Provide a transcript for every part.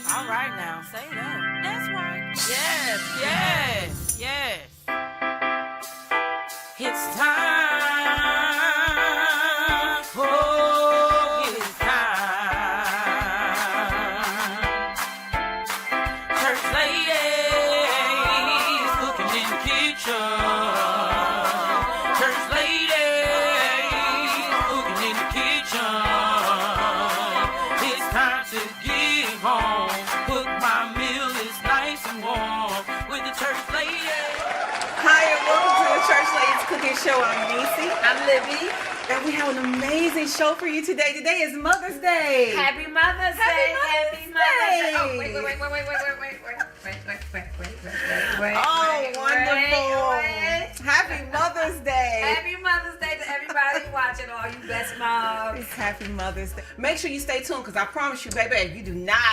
All right now, say that. That's right. Yes, yes, yes. It's time. Oh, it's time. Church ladies cooking in the kitchen. Church ladies cooking in the kitchen. It's time to get home. Cook my meal is nice and warm with the church ladies. Hi, and welcome to the Church Ladies Cooking Show. I'm Nicey. I'm Libby. And we have an amazing show for you today. Today is Mother's Day. Happy Mother's Day. Happy Mother's Day. Oh, wait. Oh, wonderful. Happy Mother's Day. Happy Mother's Day to everybody watching, all you best moms. It's Happy Mother's Day. Make sure you stay tuned because I promise you, baby, you do not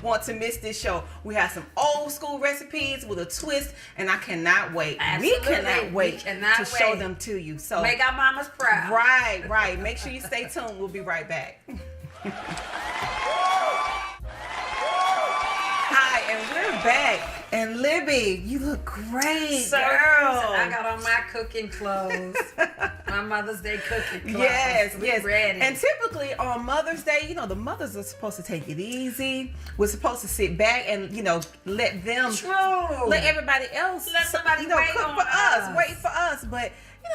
want to miss this show. We have some old school recipes with a twist, and I cannot wait. Absolutely. We cannot wait to show them to you. So make our mamas proud. Right. Make sure you stay tuned. We'll be right back. Hi, and we're back. And Libby, you look great, So, girl. I got on my cooking clothes. My Mother's Day cooking clothes. Yes. Ready. And typically on Mother's Day, the mothers are supposed to take it easy. We're supposed to sit back and, let them, let everybody else, Let somebody wait cook on for us, us. wait for us. But,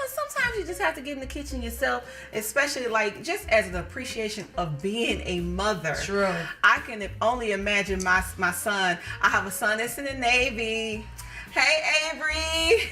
sometimes you just have to get in the kitchen yourself, especially just as an appreciation of being a mother. True. I can only imagine my son. I have a son that's in the Navy. Hey, Avery.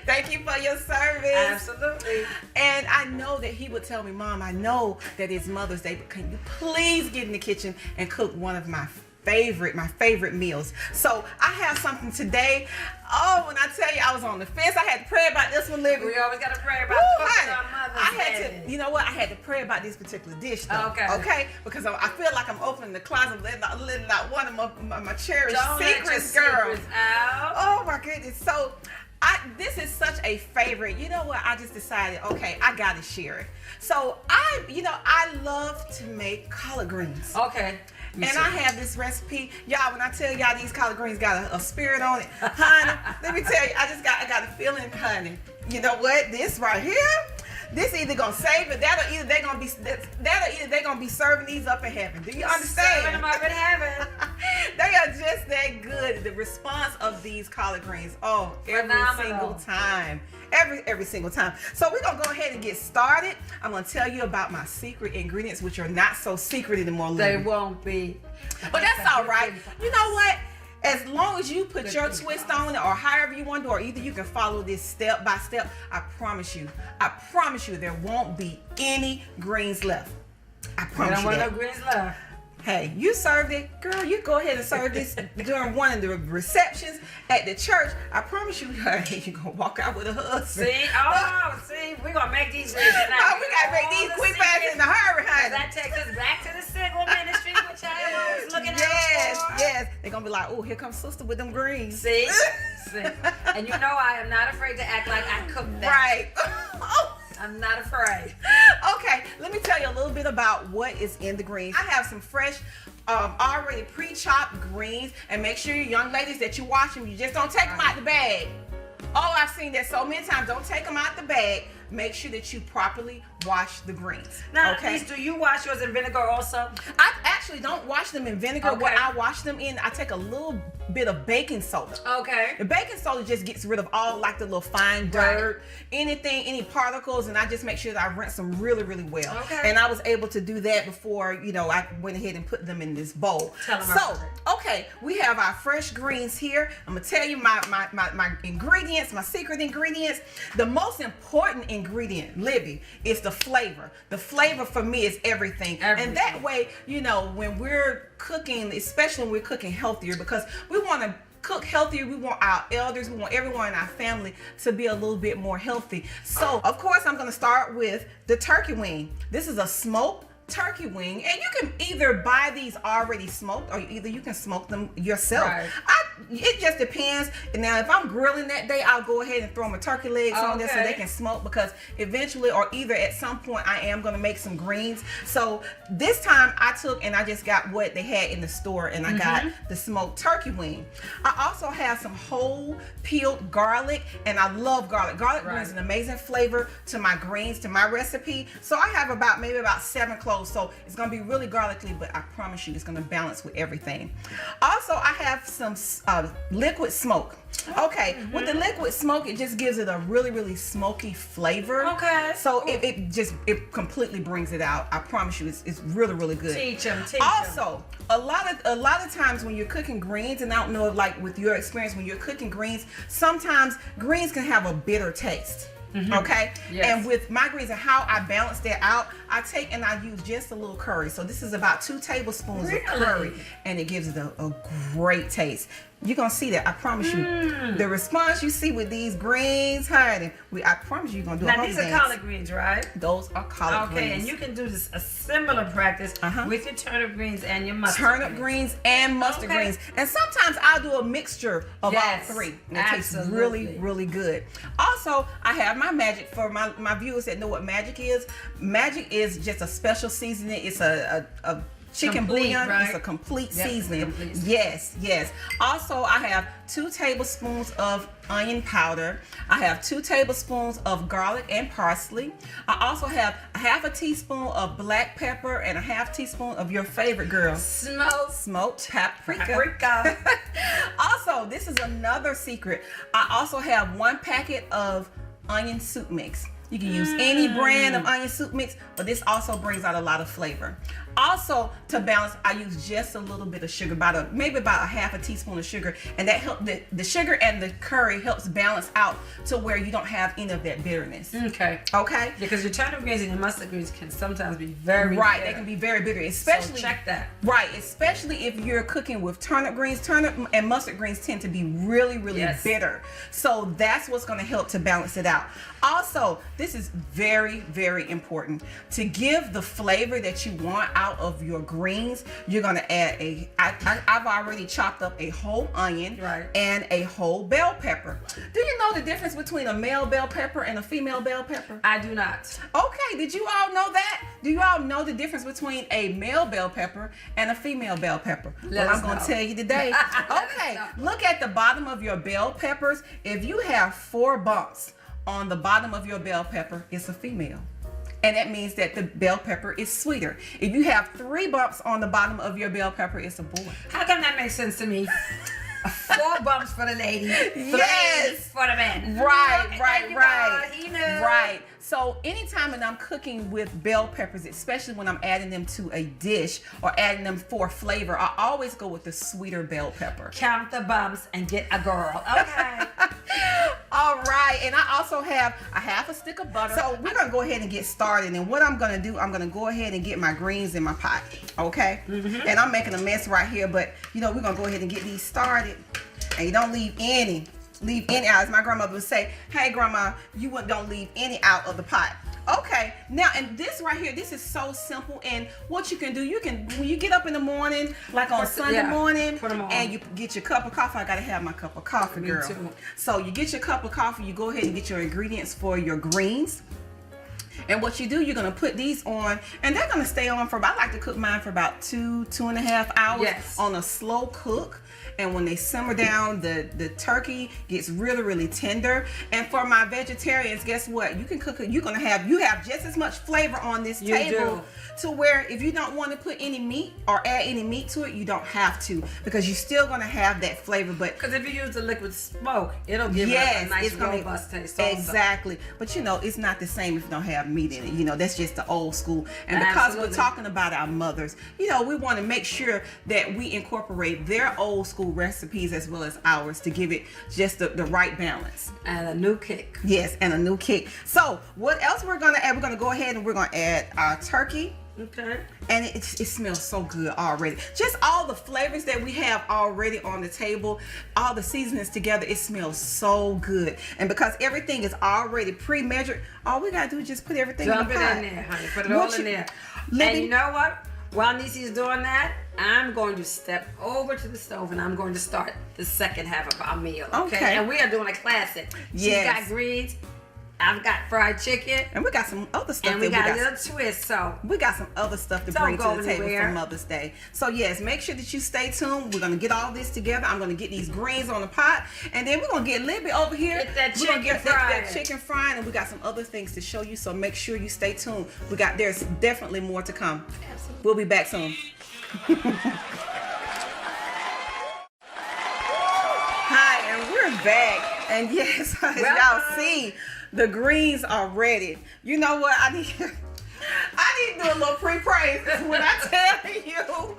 Thank you for your service. Absolutely. And I know that he would tell me, Mom, I know that it's Mother's Day, but can you please get in the kitchen and cook one of my favorite meals? So I have something today. Oh, when I tell you I was on the fence, I had to pray about this one, Libby. We always got to pray about cooking our Mother's I had Day. to, you know what? I had to pray about this particular dish, though. Okay. Because I feel like I'm opening the closet, letting out one of my cherished Don't let your secrets, girl. secrets out. Oh my goodness. So this is such a favorite. You know what? I just decided, okay, I gotta share it. So I love to make collard greens. Okay. And I have this recipe. Y'all, when I tell y'all these collard greens got a spirit on it, honey, let me tell you, I got a feeling, honey. You know what? This right here, this either gonna save it, that'll either they're gonna be serving these up in heaven. Do you understand? Serving them up in heaven. They are just that good. The response of these collard greens, Phenomenal. single time. Every single time. So we're gonna go ahead and get started. I'm gonna tell you about my secret ingredients, which are not so secret anymore. They Libby. won't be. But that's all right. You know what? As long as you put your twist on it, or however you want to, or either you can follow this step by step, I promise you, there won't be any greens left. I promise you I don't that. want no greens left. Hey, you served it, girl. You go ahead and serve this during one of the receptions at the church. I promise you, you're gonna walk out with a husband. See, we're gonna make these greens tonight. Oh, we gotta make these quick fast in a hurry, honey. That takes us back to the single ministry, which I am always looking at. Yes. They're gonna be like, oh, here comes sister with them greens. See? And you know I am not afraid to act like I cooked that. Right. I'm not afraid. Okay, let me tell you a little bit about what is in the greens. I have some fresh, already pre-chopped greens, and make sure, you young ladies, that you wash them. You just don't take them out the bag. Oh, I've seen that so many times. Don't take them out the bag. Make sure that you properly wash the greens. Now, okay? do you wash yours in vinegar also? I actually don't wash them in vinegar. Okay. What I wash them in, I take a little bit of baking soda. Okay. The baking soda just gets rid of all the little fine dirt, any particles, and I just make sure that I rinse them really, really well. Okay. And I was able to do that before, I went ahead and put them in this bowl. Okay, we have our fresh greens here. I'm gonna tell you my ingredients, my secret ingredients. The most important ingredient, Libby, is the flavor. The flavor for me is everything. And that way, when we're cooking, especially when we're cooking healthier, because we want to cook healthier. We want our elders, we want everyone in our family to be a little bit more healthy. So, of course, I'm going to start with the turkey wing. This is a smoked turkey wing, and you can either buy these already smoked, or either you can smoke them yourself. Right. it just depends. Now, if I'm grilling that day, I'll go ahead and throw my turkey legs on there so they can smoke, because eventually, or either at some point, I am going to make some greens. So this time I took and I just got what they had in the store, and I got the smoked turkey wing. I also have some whole peeled garlic, and I love garlic. Garlic brings an amazing flavor to my greens, to my recipe. So I have maybe about 7 cloves. So it's going to be really garlicky, but I promise you it's going to balance with everything. Also, I have some liquid smoke. Okay, with the liquid smoke, it just gives it a really, really smoky flavor. Okay. So it completely brings it out. I promise you, it's really, really good. Teach them. Also, a lot of times when you're cooking greens, and I don't know, like with your experience, when you're cooking greens, sometimes greens can have a bitter taste. Okay. Yes. And with my greens and how I balance that out, I take and I use just a little curry. So this is about 2 tablespoons of curry, and it gives it a great taste. You're gonna see that. I promise you. The response you see with these greens, honey, I promise you're gonna do a whole dance. Now these are collard greens, right? Those are collard greens. Okay, and you can do a similar practice with your turnip greens and your mustard turnip greens and mustard greens. And sometimes I'll do a mixture of all three. And it tastes really, really good. Also, I have my magic for my viewers that know what magic is. Magic is just a special seasoning. It's a chicken bouillon. Right? It's a complete seasoning. Yes. Also, I have 2 tablespoons of onion powder. I have 2 tablespoons of garlic and parsley. I also have a half a teaspoon of black pepper and a half teaspoon of your favorite girl, smoked paprika. Also, this is another secret. I also have 1 packet of onion soup mix. You can use any brand of onion soup mix, but this also brings out a lot of flavor. Also, to balance, I use just a little bit of sugar, maybe about a half a teaspoon of sugar, and that helps. The sugar and the curry helps balance out to where you don't have any of that bitterness. Okay. Because your turnip greens and your mustard greens can sometimes be very bitter. They can be very bitter, especially. So check that. Right, especially if you're cooking with turnip greens. Turnip and mustard greens tend to be really, really bitter. So that's what's going to help to balance it out. Also, this is very, very important. To give the flavor that you want out of your greens, you're going to add I've already chopped up a whole onion and a whole bell pepper. Do you know the difference between a male bell pepper and a female bell pepper? I do not. Okay, did you all know that? Do you all know the difference between a male bell pepper and a female bell pepper? Well, I'm going to tell you today. Okay, look at the bottom of your bell peppers. If you have 4 bumps on the bottom of your bell pepper, it's a female. And that means that the bell pepper is sweeter. If you have 3 bumps on the bottom of your bell pepper, it's a boy. How come that makes sense to me? 4 bumps for the lady, 3 for the man. Right. So anytime that I'm cooking with bell peppers, especially when I'm adding them to a dish or adding them for flavor, I always go with the sweeter bell pepper. Count the bumps and get a girl. Okay. All right, and I also have a half a stick of butter. So we're gonna go ahead and get started. And what I'm gonna do, I'm gonna go ahead and get my greens in my pot. Okay. And I'm making a mess right here, but we're gonna go ahead and get these started. And you don't leave any out. As my grandmother would say, hey grandma, don't leave any out of the pot. Okay, now, and this right here, this is so simple. And what you can do, when you get up in the morning, like on Sunday morning, and you get your cup of coffee. I gotta have my cup of coffee, girl. Me too. So you get your cup of coffee, you go ahead and get your ingredients for your greens. And what you do, you're gonna put these on, and they're gonna stay on I like to cook mine for about 2.5 hours on a slow cook. And when they simmer down, the turkey gets really, really tender. And for my vegetarians, guess what? You can cook it. You have just as much flavor on this table to where if you don't want to put any meat or add any meat to it, you don't have to, because you're still gonna have that flavor. But because if you use the liquid smoke, it'll give it a nice robust taste. Exactly. But it's not the same if you don't have meat in it. That's just the old school. And because we're talking about our mothers, we want to make sure that we incorporate their old school recipes as well as ours to give it just the right balance. And a new kick. Yes, and a new kick. So what else we're going to add? We're going to go ahead and we're going to add our turkey. Okay. And it smells so good already. Just all the flavors that we have already on the table, all the seasonings together, it smells so good. And because everything is already pre-measured, all we got to do is just put everything in the pot. Dump it in there, honey. Put it all in there. Libby, and you know what? while Nicey is doing that, I'm going to step over to the stove and I'm going to start the second half of our meal. Okay. And we are doing a classic. She's got greens. I've got fried chicken. And we got some other stuff. And we got a little twist. So we got some other stuff to bring to the table for Mother's Day. So yes, make sure that you stay tuned. We're going to get all this together. I'm going to get these greens on the pot. And then we're going to get Libby over here. Get that we're chicken fried. that chicken fried. And we got some other things to show you. So make sure you stay tuned. There's definitely more to come. Absolutely. We'll be back soon. Hi, and we're back. And yes, as y'all see, the greens are ready. You know what? I need to do a little pre-praise when I tell you. Girl.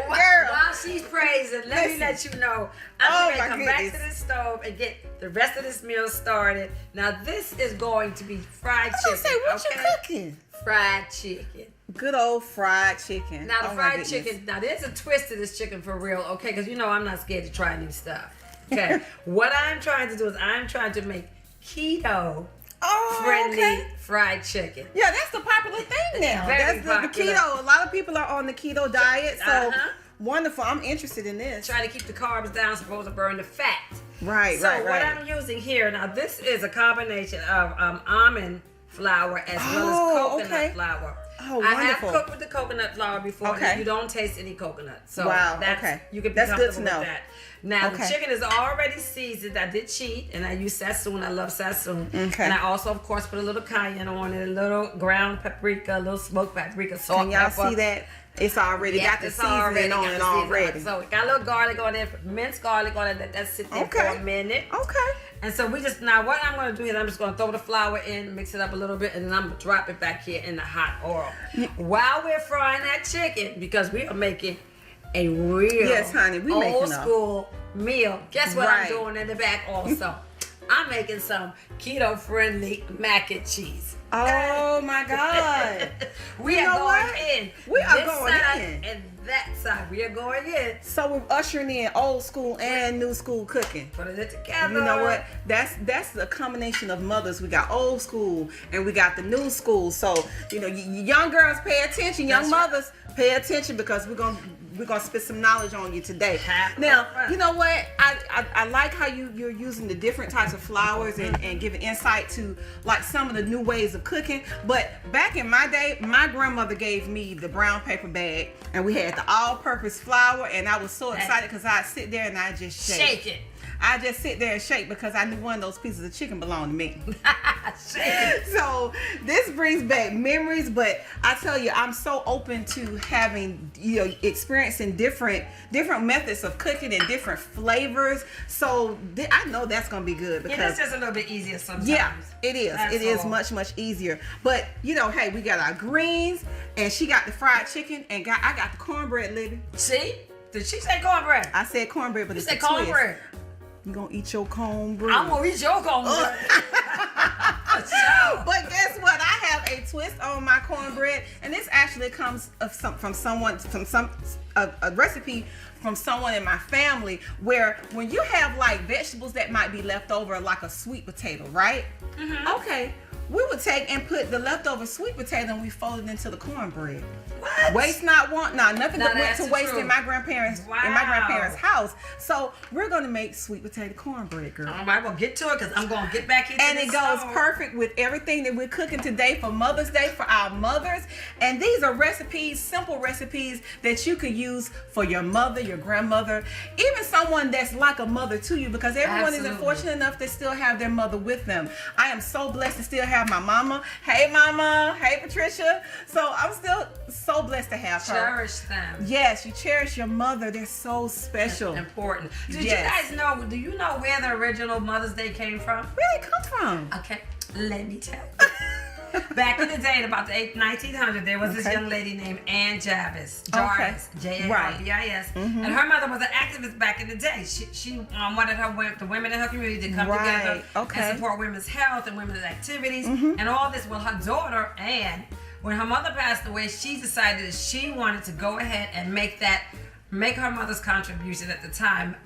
While she's praising, let me let you know, I'm going to come back to the stove and get the rest of this meal started. Now, this is going to be fried chicken. Say, what you cooking? Fried chicken. Good old fried chicken. Now, the fried chicken, now there's a twist to this chicken for real, okay? Because you know I'm not scared to try new stuff. Okay, what I'm trying to do is I'm trying to make keto-friendly fried chicken. Yeah, that's the popular thing now. Very popular. The keto. A lot of people are on the keto diet, so wonderful. I'm interested in this. Try to keep the carbs down, supposed to burn the fat. Right, so what I'm using here, now this is a combination of almond flour as well as coconut flour. Oh, I wonderful. have cooked with the coconut flour before, and you don't taste any coconut. So you can be that's comfortable good to know. with that. Now, the chicken is already seasoned. I did cheat, and I use Sassoon. I love Sassoon. Okay. And I also, of course, put a little cayenne on it, a little ground paprika, a little smoked paprika, salt, Can y'all pepper. see that? It's already got the seasoning on it already. So we got a little garlic on it, minced garlic on it. That's sit there for a minute. Okay. And so now what I'm going to do is I'm just going to throw the flour in, mix it up a little bit, and then I'm going to drop it back here in the hot oil. While we're frying that chicken, because we are making a real old school meal. Guess what I'm doing in the back also? I'm making some keto-friendly mac and cheese. Oh my God. We are going in. We are going in. And that side, we are going in. So we're ushering in old school and new school cooking. Putting it together. You know what? That's the combination of mothers. We got old school and we got the new school. So, you know, young girls, pay attention. Young mothers, pay attention, because we're gonna spit some knowledge on you today. Now, you know what? I like how you're using the different types of flours and giving insight to like some of the new ways of cooking. But back in my day, my grandmother gave me the brown paper bag, and we had the all-purpose flour, and I was so excited because I'd sit there and I just shake it. I just sit there and shake because I knew one of those pieces of chicken belonged to me. So this brings back memories, but I tell you, I'm so open to having, experiencing different methods of cooking and different flavors. So I know that's gonna be good, because it's just a little bit easier sometimes. Yeah, it is. It is much easier. But hey, we got our greens, and she got the fried chicken, and I got the cornbread, Libby. See? Did she say cornbread? I said cornbread, but you said cornbread. You gonna eat your cornbread? I'm gonna eat your cornbread. But guess what? I have a twist on my cornbread, and this actually comes a recipe from someone in my family, where when you have like vegetables that might be left over, like a sweet potato, right? Okay. We would take and put the leftover sweet potato and we fold it into the cornbread. What? Waste not, want not. Nothing went to waste in my grandparents' house. So we're gonna make sweet potato cornbread, girl. All right, well, get to it, because I'm gonna get back into and it goes perfect with everything that we're cooking today for Mother's Day for our mothers. And these are recipes, simple recipes that you could use for your mother, your grandmother, even someone that's like a mother to you, because everyone isn't fortunate enough to still have their mother with them. I am so blessed to still have my mama. Hey mama. Hey Patricia. So I'm still so blessed to have her. Cherish them. Yes, you cherish your mother. They're so special. That's important. Do you guys know, do you know where the original Mother's Day came from? Where did it come from? Okay, let me tell you. Back in the day, in about the 1900s, there was this young lady named Ann Jarvis. J-A-R-V-I-S. And her mother was an activist back in the day. She wanted the women in her community to come together and support women's health and women's activities and all this. Well, her daughter, Ann, when her mother passed away, she decided that she wanted to go ahead and make her mother's contribution at the time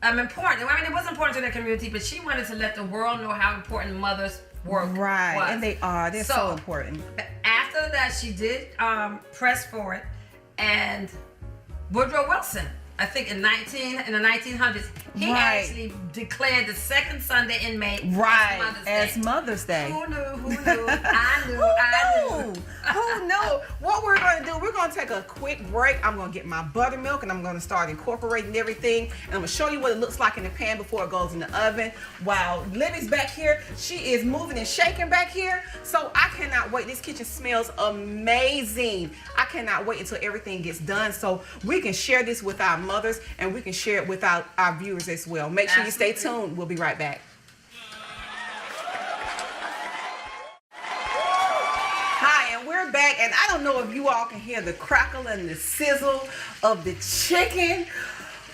important. I mean, it was important to their community, but she wanted to let the world know how important mothers work was. And they are. They're so important. know that she did press for it, and Woodrow Wilson, I think in the 1900s, he actually declared the second Sunday in May as Mother's Day. Who knew? Who knew? I knew. Who knew? What we're going to do, we're going to take a quick break. I'm going to get my buttermilk and I'm going to start incorporating everything. And I'm going to show you what it looks like in the pan before it goes in the oven. While Libby's back here, she is moving and shaking back here. So I cannot wait. This kitchen smells amazing. I cannot wait until everything gets done so we can share this with our mothers and we can share it with our viewers as well. Make sure you stay tuned. We'll be right back. Hi, and we're back, and I don't know if you all can hear the crackle and the sizzle of the chicken.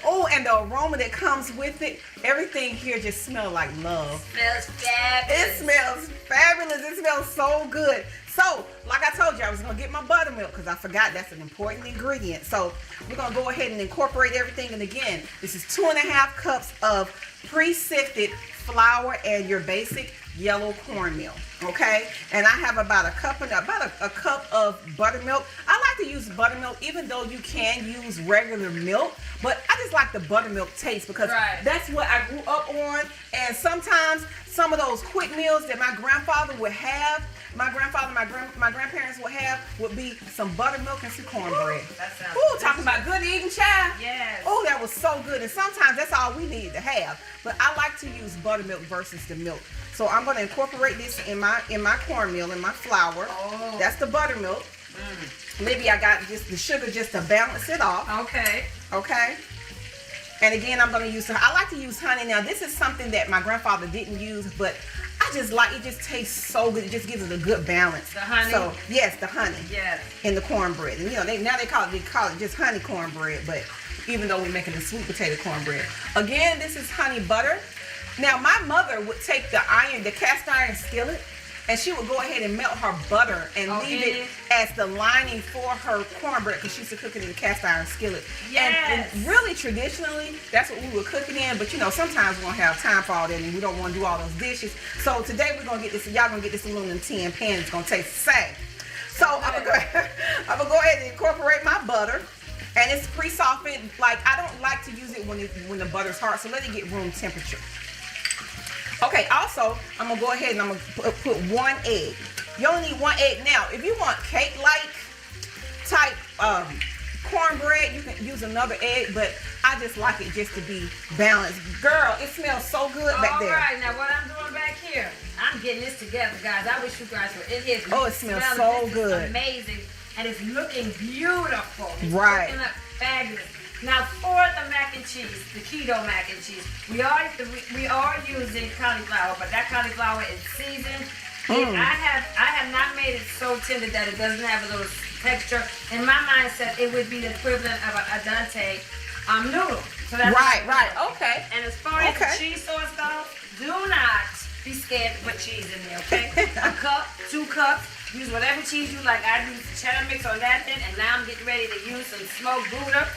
Oh, and the aroma that comes with it. Everything here just smells like love. It smells fabulous. It smells fabulous. It smells so good. So, like I told you, I was going to get my buttermilk because I forgot that's an important ingredient. So, we're going to go ahead and incorporate everything. And again, this is 2.5 cups of pre-sifted flour and your basic yellow cornmeal. Okay, and I have about a cup of buttermilk. I like to use buttermilk, even though you can use regular milk, but I just like the buttermilk taste because that's what I grew up on. And sometimes some of those quick meals that my grandfather would have, my grandparents would have, would be some buttermilk and some cornbread. Ooh, talking about good eating, child. Yes. Oh, that was so good. And sometimes that's all we need to have. But I like to use buttermilk versus the milk. So I'm going to incorporate this in my cornmeal, in my flour. Oh. That's the buttermilk. Maybe I got just the sugar just to balance it off. Okay. Okay. And again, I'm going to use, I like to use honey. Now, this is something that my grandfather didn't use, but I just like, it just tastes so good. It just gives it a good balance. The honey? So, yes, the honey. Yes. In the cornbread. And, you know, they call it just honey cornbread, but even though we're making the sweet potato cornbread. Again, this is honey butter. Now, my mother would take the cast iron skillet, and she would go ahead and melt her butter and leave it as the lining for her cornbread because she used to cook it in the cast iron skillet. Yes. And really, traditionally, that's what we were cooking in. But, you know, sometimes we don't have time for all that, and we don't want to do all those dishes. So today, we're going to get this, y'all going to get this aluminum tin pan. It's going to taste the same. So I'm going to go ahead and incorporate my butter. And it's pre-softened. Like, I don't like to use it when the butter's hard, so let it get room temperature. Okay, also, I'm going to go ahead and I'm going to put 1 egg. You only need 1 egg. Now, if you want cake-like type cornbread, you can use another egg, but I just like it just to be balanced. Girl, it smells so good back there. All right, now what I'm doing back here, I'm getting this together, guys. I wish you guys were in here. Oh, it smells so good. It's amazing, and it's looking beautiful. It's right. looking fabulous. Now for the mac and cheese, the keto mac and cheese, we are using cauliflower, but that cauliflower is seasoned. I have not made it so tender that it doesn't have a little texture. In my mindset, it would be the equivalent of a dante noodle. So that's right. Okay. And as far as the cheese sauce goes, do not be scared to put cheese in there. Okay, a cup, 2 cups. Use whatever cheese you like. I use cheddar mix on that end, and now I'm getting ready to use some smoked Gouda.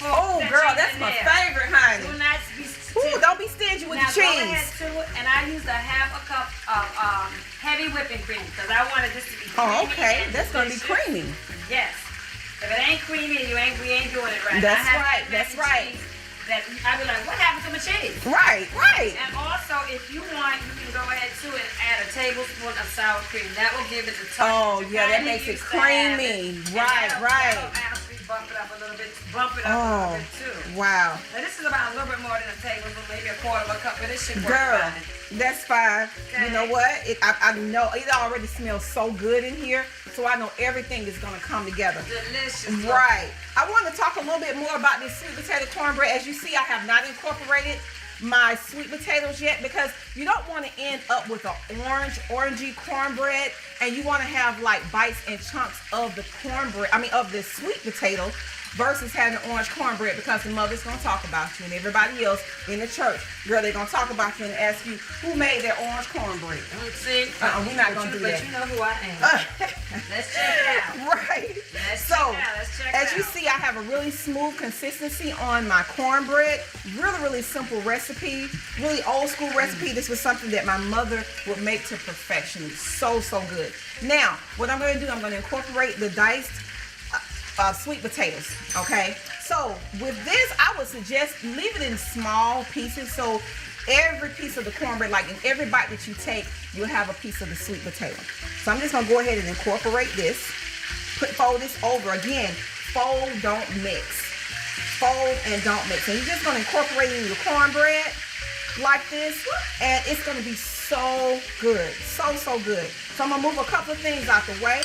Oh, girl, that's my favorite, honey. Do not be Ooh, don't be stingy with the cheese. Now, go ahead, too, and I used a 1/2 cup of heavy whipping cream because I wanted this to be creamy. Oh, okay. That's going to be creamy. Yes. If it ain't creamy, we ain't doing it right. That's right. That's right. That I'd be like, what happened to my cheese? Right. And also, if you want, you can go ahead, too, and add a tablespoon of sour cream. That will give it the touch. Oh, yeah, that makes it creamy. Right. Bump it up a little bit too. Wow. Now this is about a little bit more than a tablespoon, maybe a 1/4 of a cup, but it should work. Girl, fine. that's fine. Okay. You know what? I know it already smells so good in here, so I know everything is gonna come together. Delicious. Right. I want to talk a little bit more about this sweet potato cornbread. As you see, I have not incorporated my sweet potatoes yet because you don't want to end up with an orangey cornbread, and you want to have like bites and chunks of the cornbread, of the sweet potato versus having orange cornbread, because the mother's gonna talk about you and everybody else in the church. Girl, they're gonna talk about you and ask you who made that orange cornbread. See, we're not gonna do that. But you know who I am. Let's check it out. Right. Let's check as it you out. see, I have a really smooth consistency on my cornbread. Really simple recipe. Really old school recipe. This was something that my mother would make to perfection. It's so good. Now, what I'm going to do, I'm going to incorporate the diced sweet potatoes. Okay. So with this, I would suggest leave it in small pieces. So every piece of the cornbread, like in every bite that you take, you'll have a piece of the sweet potato. So I'm just going to go ahead and incorporate this. Fold this over. Again, fold, don't mix. Fold and don't mix. And you're just going to incorporate it in your cornbread like this, and it's going to be so good. So good. So I'm going to move a couple of things out the way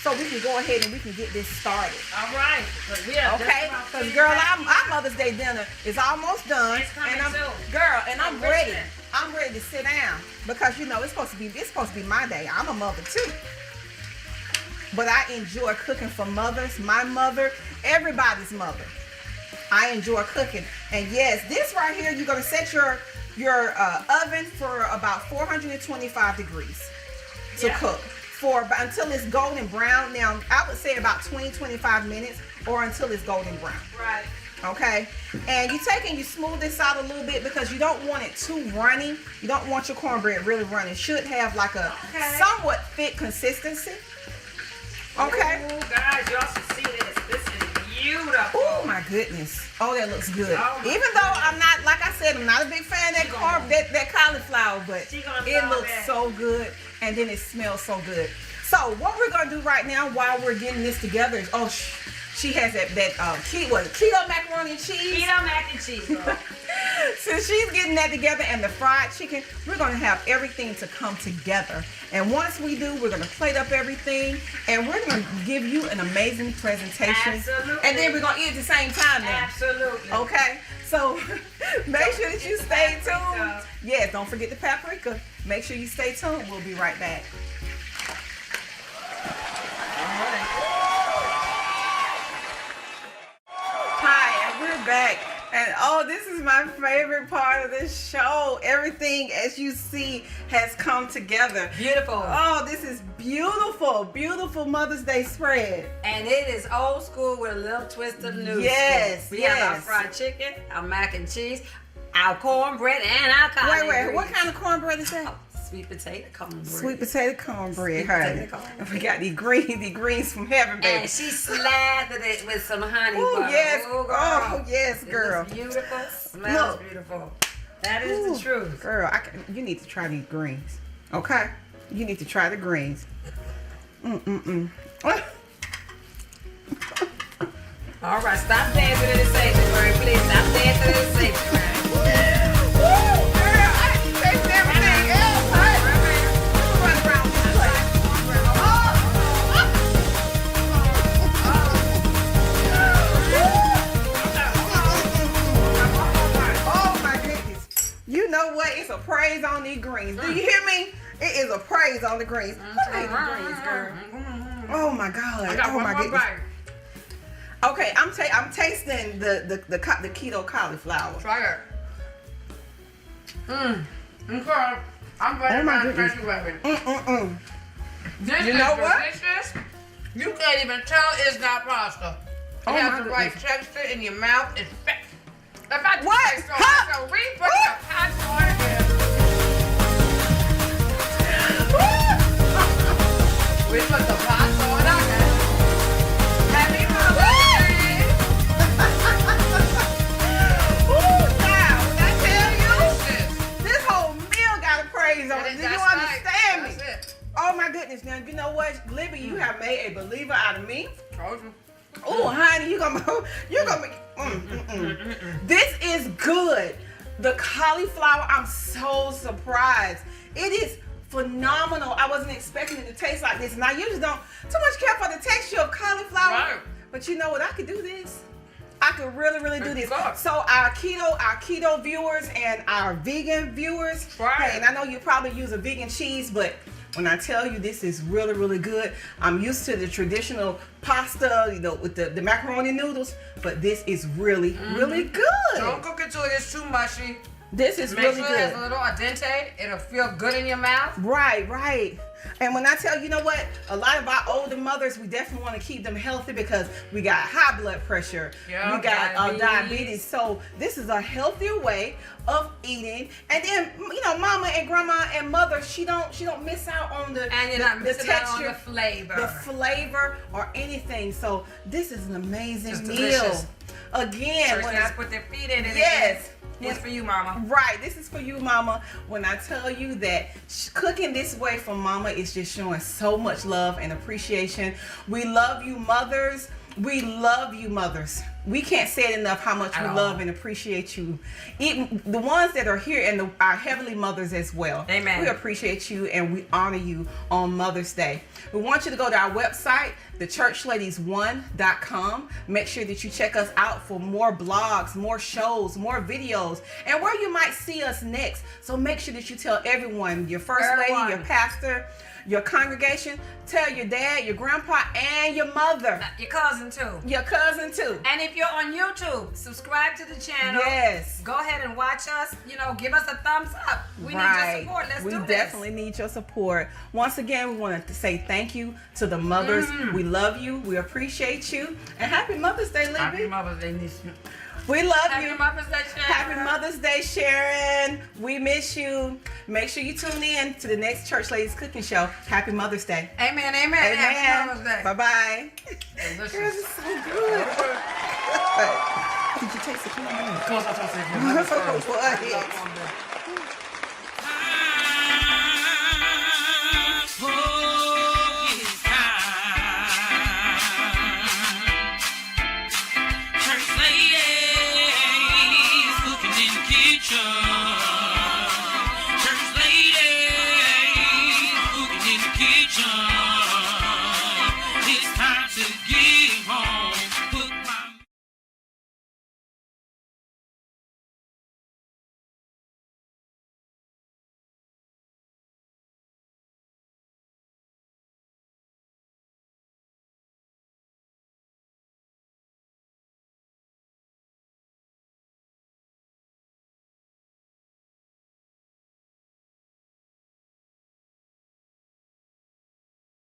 so we can go ahead and we can get this started. All right. Okay? Because, girl, our Mother's Day dinner is almost done. It's coming and soon. Girl, and I'm ready. I'm ready to sit down because, you know, it's supposed to be my day. I'm a mother, too. But I enjoy cooking for mothers, my mother, everybody's mother. I enjoy cooking. And yes, this right here, you're going to set your oven for about 425 degrees to cook until it's golden brown. Now, I would say about 20-25 minutes or until it's golden brown. Right. Okay, and you take and you smooth this out a little bit because you don't want it too runny. You don't want your cornbread really runny. It should have like a somewhat thick consistency. Okay. Ooh, guys, y'all should see this. This is beautiful. Oh my goodness. Oh, that looks good. Oh, even though I'm not, like I said, I'm not a big fan of that cauliflower, but it looks so good, and then it smells so good. So what we're gonna do right now while we're getting this together is, she has that keto macaroni and cheese. Keto mac and cheese, girl. So she's getting that together, and the fried chicken. We're gonna have everything to come together. And once we do, we're gonna plate up everything, and we're gonna give you an amazing presentation. Absolutely. And then we're gonna eat at the same time now. Absolutely. Okay. So make sure that you stay tuned. Yes, don't forget the paprika. Make sure you stay tuned. We'll be right back. Hi, and we're back. And this is my favorite part of this show. Everything, as you see, has come together. Beautiful. Oh, this is beautiful. Beautiful Mother's Day spread. And it is old school with a little twist of new. Yes. We have our fried chicken, our mac and cheese, our cornbread, and our collard Wait. What kind of cornbread is that? Sweet potato cornbread. Sweet potato cornbread, potato cornbread. And we got the greens from heaven, baby. And she slathered it with some honey Oh, butter. yes. Oh, girl. Oh, yes, girl. It looks beautiful. Smells beautiful. That is the truth. Girl, you need to try these greens. Okay? You need to try the greens. All right, stop dancing in the sanctuary, please. Stop dancing in the sanctuary. You know what? It's a praise on these greens. Do you hear me? It is a praise on the greens. Look at the greens, girl. Oh my God. Oh my goodness. Okay, I'm tasting the keto cauliflower. Try it. Okay. I'm ready to thank you, baby. This You is know what? delicious. You can't even tell it's not pasta. It has the right texture in your mouth. It's fat. If I What? say so, we put the hot water in. We put the hot water in. Happy birthday! Ooh, now, when I tell you, this whole meal got a praise on it. Do you understand me? That's it. Oh my goodness. Now, you know what? Libby, you have made a believer out of me. Told you. Oh, honey, you're gonna This is good. The cauliflower, I'm so surprised. It is phenomenal. I wasn't expecting it to taste like this. And I usually don't too much care for the texture of cauliflower. Right. But you know what? I could do this. I could really do this. Good. So our keto viewers and our vegan viewers, Right. hey, and I know you probably use a vegan cheese, but When I tell you this is really, really good, I'm used to the traditional pasta, you know, with the macaroni noodles, but this is really, really good. Don't cook it till it is too mushy. This is Make really sure good. it's a little al dente. It'll feel good in your mouth. Right. And when I tell you know what, a lot of our older mothers, we definitely want to keep them healthy because we got high blood pressure, we got diabetes. So this is a healthier way of eating. And then you know, mama and grandma and mother, she don't miss out on the missing out on texture, the flavor or anything. So this is an amazing It's meal. delicious. Again, when I put their feet in it. yes. It's for you, mama. Right, this is for you, mama. When I tell you that cooking this way for mama is just showing so much love and appreciation. We love you, mothers. We love you, mothers. We can't say it enough how much we love and appreciate you. Even the ones that are here and our heavenly mothers as well. Amen. We appreciate you and we honor you on Mother's Day. We want you to go to our website, thechurchladies1.com. Make sure that you check us out for more blogs, more shows, more videos, and where you might see us next. So make sure that you tell everyone, your first lady, your pastor, your congregation, tell your dad, your grandpa, and your mother. Your cousin too. Your cousin too. And if you're on YouTube, subscribe to the channel. Yes. Go ahead and watch us. You know, give us a thumbs up. We need your support. Let's do this. We definitely need your support. Once again, we want to say thank you to the mothers. We love you. We appreciate you. And happy Mother's Day, Libby. Happy Mother's Day, Nicey. We love Happy you. Mother's Day, Sharon. Happy Mother's Day, Sharon. We miss you. Make sure you tune in to the next Church Ladies Cooking Show. Happy Mother's Day. Amen. Happy Mother's Day. Bye-bye. Delicious. Girl, this is so good. Did you taste the peanut butter? Of course I told you. What?